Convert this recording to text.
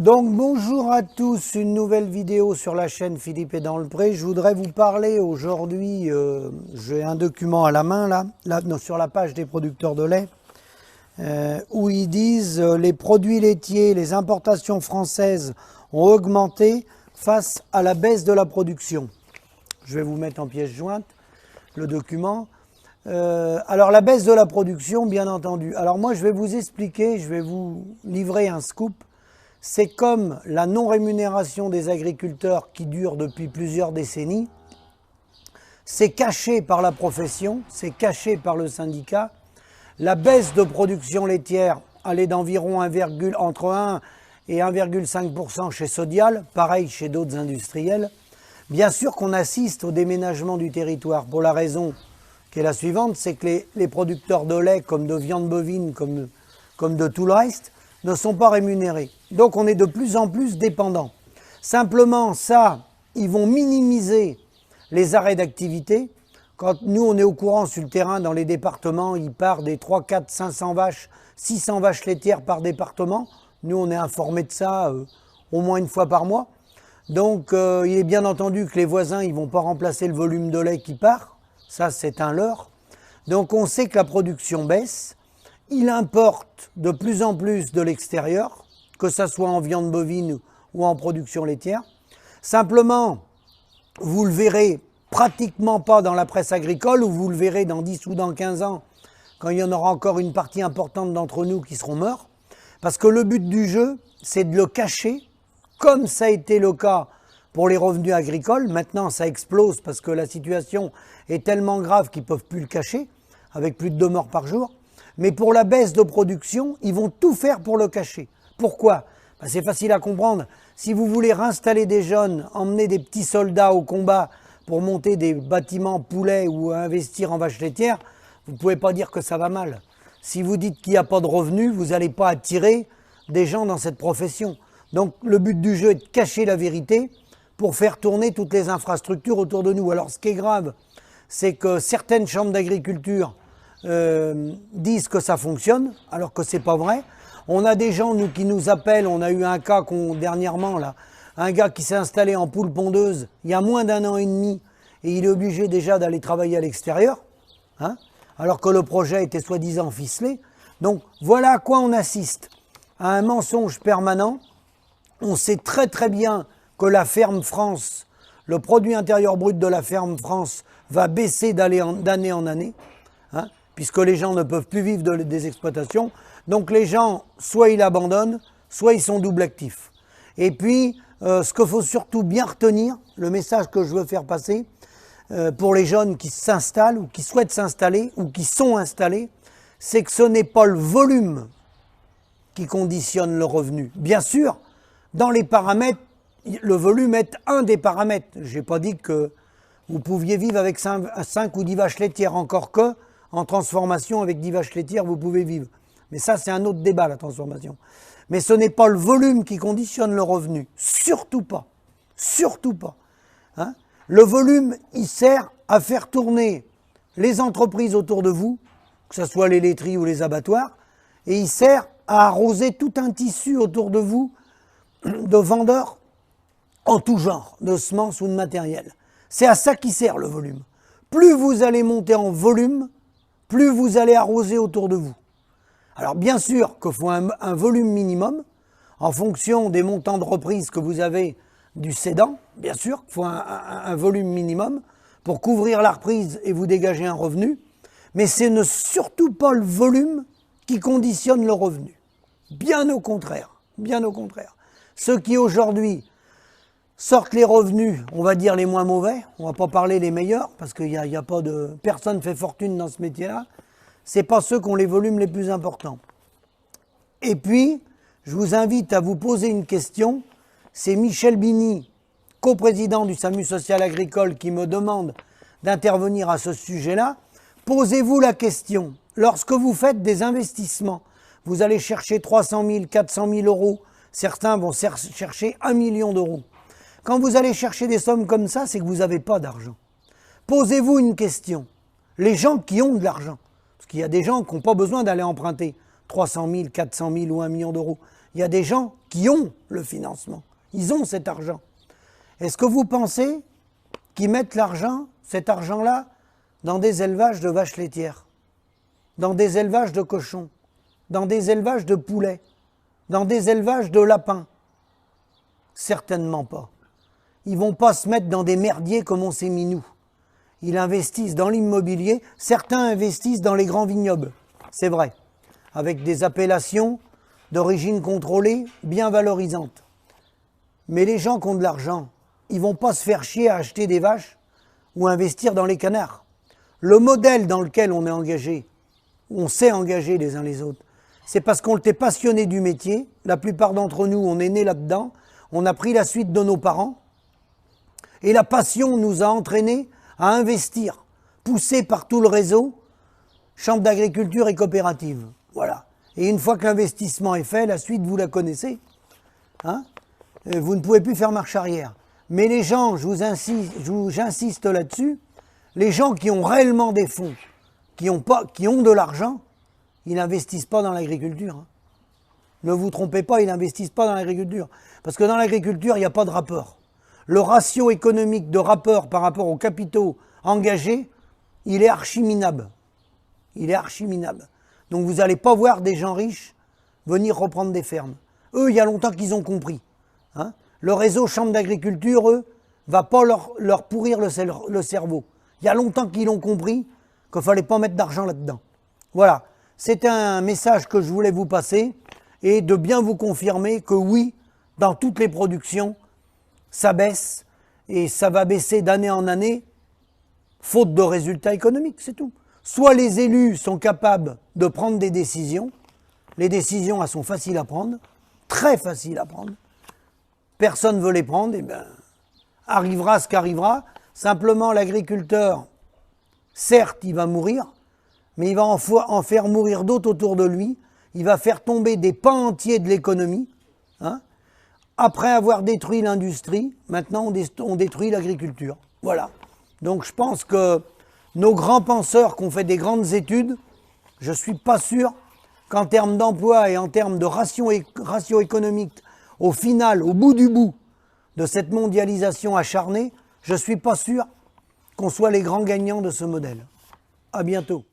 Donc bonjour à tous, une nouvelle vidéo sur la chaîne Philippe est dans le pré. Je voudrais vous parler aujourd'hui, j'ai un document à la main là sur la page des producteurs de lait, où ils disent les produits laitiers, les importations françaises ont augmenté face à la baisse de la production. Je vais vous mettre en pièce jointe le document. Alors la baisse de la production, bien entendu. Alors moi je vais vous expliquer, je vais vous livrer un scoop. C'est comme la non-rémunération des agriculteurs qui dure depuis plusieurs décennies. C'est caché par la profession, c'est caché par le syndicat. La baisse de production laitière allait d'environ entre 1 et 1,5% chez Sodial, pareil chez d'autres industriels. Bien sûr qu'on assiste au déménagement du territoire pour la raison qui est la suivante, c'est que les producteurs de lait, comme de viande bovine, comme de tout le reste, ne sont pas rémunérés. Donc on est de plus en plus dépendant. Simplement ça, ils vont minimiser les arrêts d'activité. Quand nous on est au courant sur le terrain dans les départements, il part des 3, 4, 500 vaches, 600 vaches laitières par département. Nous on est informés de ça au moins une fois par mois. Donc il est bien entendu que les voisins ils vont pas remplacer le volume de lait qui part. Ça c'est un leurre. Donc on sait que la production baisse. Il importe de plus en plus de l'extérieur, que ce soit en viande bovine ou en production laitière. Simplement, vous le verrez pratiquement pas dans la presse agricole, ou vous le verrez dans 10 ou dans 15 ans, quand il y en aura encore une partie importante d'entre nous qui seront morts. Parce que le but du jeu, c'est de le cacher, comme ça a été le cas pour les revenus agricoles. Maintenant, ça explose parce que la situation est tellement grave qu'ils ne peuvent plus le cacher, avec plus de 2 morts par jour. Mais pour la baisse de production, ils vont tout faire pour le cacher. Pourquoi? C'est facile à comprendre. Si vous voulez réinstaller des jeunes, emmener des petits soldats au combat pour monter des bâtiments poulets ou investir en vaches laitières, vous ne pouvez pas dire que ça va mal. Si vous dites qu'il n'y a pas de revenus, vous n'allez pas attirer des gens dans cette profession. Donc le but du jeu est de cacher la vérité pour faire tourner toutes les infrastructures autour de nous. Alors ce qui est grave, c'est que certaines chambres d'agriculture disent que ça fonctionne, alors que c'est pas vrai. On a des gens qui nous appellent, on a eu un cas dernièrement là, un gars qui s'est installé en poule pondeuse il y a moins d'1 an et demi et il est obligé déjà d'aller travailler à l'extérieur, hein, alors que le projet était soi-disant ficelé. Donc voilà à quoi on assiste, à un mensonge permanent. On sait très très bien que la ferme France, le produit intérieur brut de la ferme France va baisser d'année en année, hein, puisque les gens ne peuvent plus vivre des exploitations. Donc les gens, soit ils abandonnent, soit ils sont double actifs. Et puis, ce qu'il faut surtout bien retenir, le message que je veux faire passer, pour les jeunes qui s'installent ou qui souhaitent s'installer ou qui sont installés, c'est que ce n'est pas le volume qui conditionne le revenu. Bien sûr, dans les paramètres, le volume est un des paramètres. Je n'ai pas dit que vous pouviez vivre avec 5 ou 10 vaches laitières, encore que en transformation, avec 10 vaches laitières, vous pouvez vivre. Mais ça, c'est un autre débat, la transformation. Mais ce n'est pas le volume qui conditionne le revenu. Surtout pas. Surtout pas. Hein? Le volume, il sert à faire tourner les entreprises autour de vous, que ce soit les laiteries ou les abattoirs, et il sert à arroser tout un tissu autour de vous de vendeurs en tout genre, de semences ou de matériel. C'est à ça qui sert le volume. Plus vous allez monter en volume, plus vous allez arroser autour de vous. Alors bien sûr qu'il faut un volume minimum, en fonction des montants de reprise que vous avez du cédant, bien sûr qu'il faut un volume minimum pour couvrir la reprise et vous dégager un revenu, mais ce n'est surtout pas le volume qui conditionne le revenu. Bien au contraire, bien au contraire. Ceux qui aujourd'hui sortent les revenus, on va dire les moins mauvais, on ne va pas parler les meilleurs, parce qu'il y a pas de... Personne ne fait fortune dans ce métier-là. Ce n'est pas ceux qui ont les volumes les plus importants. Et puis, je vous invite à vous poser une question. C'est Michel Bini, coprésident du SAMU social agricole, qui me demande d'intervenir à ce sujet-là. Posez-vous la question. Lorsque vous faites des investissements, vous allez chercher 300 000, 400 000 euros. Certains vont chercher 1 million d'euros. Quand vous allez chercher des sommes comme ça, c'est que vous n'avez pas d'argent. Posez-vous une question. Les gens qui ont de l'argent, parce qu'il y a des gens qui n'ont pas besoin d'aller emprunter 300 000, 400 000 ou 1 million d'euros. Il y a des gens qui ont le financement. Ils ont cet argent. Est-ce que vous pensez qu'ils mettent cet argent-là, dans des élevages de vaches laitières, dans des élevages de cochons, dans des élevages de poulets, dans des élevages de lapins? Certainement pas. Ils ne vont pas se mettre dans des merdiers comme on s'est mis nous. Ils investissent dans l'immobilier. Certains investissent dans les grands vignobles, c'est vrai, avec des appellations d'origine contrôlée bien valorisantes. Mais les gens qui ont de l'argent, ils ne vont pas se faire chier à acheter des vaches ou investir dans les canards. Le modèle dans lequel on est engagé, on s'est engagé les uns les autres, c'est parce qu'on était passionné du métier. La plupart d'entre nous, on est nés là-dedans. On a pris la suite de nos parents. Et la passion nous a entraînés à investir, poussés par tout le réseau, Chambre d'agriculture et coopérative. Voilà. Et une fois que l'investissement est fait, la suite, vous la connaissez. Hein? Vous ne pouvez plus faire marche arrière. Mais les gens, j'insiste là-dessus, les gens qui ont réellement des fonds, qui ont de l'argent, ils n'investissent pas dans l'agriculture. Hein. Ne vous trompez pas, ils n'investissent pas dans l'agriculture. Parce que dans l'agriculture, il n'y a pas de rapport. Le ratio économique de rapport par rapport aux capitaux engagés, il est archi-minable. Il est archi-minable. Donc vous n'allez pas voir des gens riches venir reprendre des fermes. Eux, il y a longtemps qu'ils ont compris. Hein. Le réseau Chambre d'agriculture, eux, va pas leur pourrir le cerveau. Il y a longtemps qu'ils ont compris qu'il ne fallait pas mettre d'argent là-dedans. Voilà. C'était un message que je voulais vous passer et de bien vous confirmer que oui, dans toutes les productions, ça baisse et ça va baisser d'année en année, faute de résultats économiques, c'est tout. Soit les élus sont capables de prendre des décisions, les décisions elles sont faciles à prendre, très faciles à prendre, personne ne veut les prendre, et bien arrivera ce qu'arrivera, simplement l'agriculteur, certes il va mourir, mais il va en faire mourir d'autres autour de lui, il va faire tomber des pans entiers de l'économie, hein. Après avoir détruit l'industrie, maintenant on détruit l'agriculture. Voilà. Donc je pense que nos grands penseurs qui ont fait des grandes études, je ne suis pas sûr qu'en termes d'emploi et en termes de ratio économique, au final, au bout du bout de cette mondialisation acharnée, je ne suis pas sûr qu'on soit les grands gagnants de ce modèle. À bientôt.